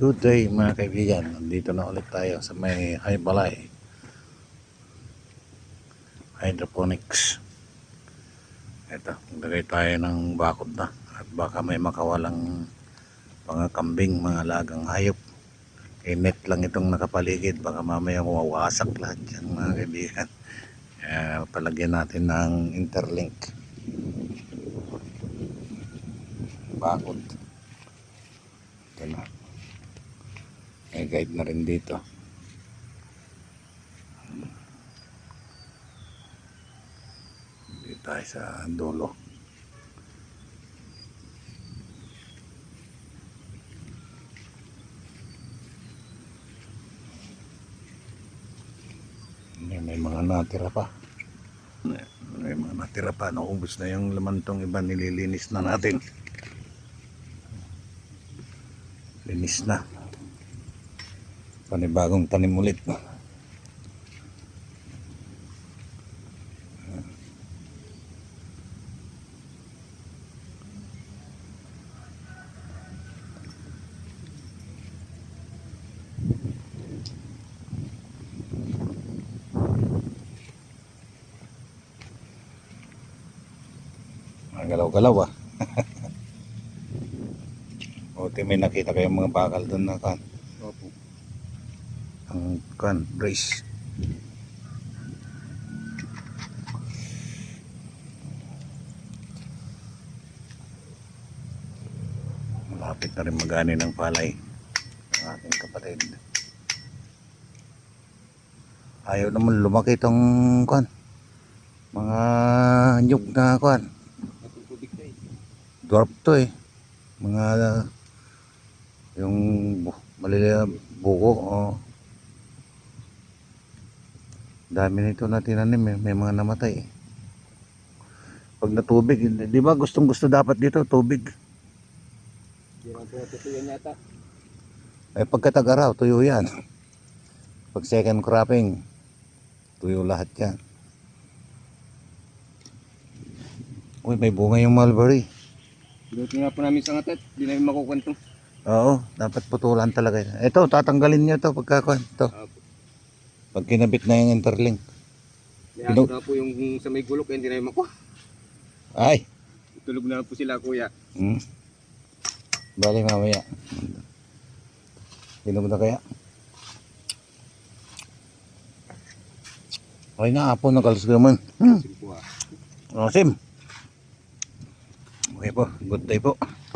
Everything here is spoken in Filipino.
Good day mga kaibigan. Nandito na ulit tayo sa may Haybalay Hydroponics. Ito, maglagay tayo ng bakod na. At baka may makawalang mga kambing, mga lagang hayop. Net lang itong nakapaligid. Baka mamaya mawawasak lahat yan mga kaibigan. Kaya palagyan natin ng interlink. Bakod. Ito na. May guide na rin dito. Dito tayo sa dulo. May mga natira pa. May mga natira pa. Naubos na yung laman tong iba. Nililinis na natin. Linis na. Panibagong tanim ulit. Galaw-galaw ah. Buti may nakita kayong mga bakal doon na kan. Opo. Ang kan, brace. Malapit na rin mag-ani ng palay ang aking kapatid. Ayaw naman lumaki itong kan, mga nyug na kan. Dwarf to eh. Mga yung maliliit buko oh. Dami nito na tinanim eh. May mga namatay eh. Pag natubig, di ba gustong gusto dapat dito tubig. Hindi naman po natutuyan yata. Eh pagkatag-araw tuyo yan. Pag second cropping tuyo lahat yan. Uy, may bunga yung mulberry. Dito nga po namin sa ngatat. Hindi namin makukwento. Oo, dapat putulan talaga. Ito, tatanggalin nyo ito pagkakuan. Ito. Pag kinabit na yung interlink. Kaya na po yung sa may gulok, hindi namin makuha. Ay. Tulog na po sila kuya. Bali mamaya. Hinog na kaya? Okay na, hapon na kalas naman. Asim. Okay po, good day po.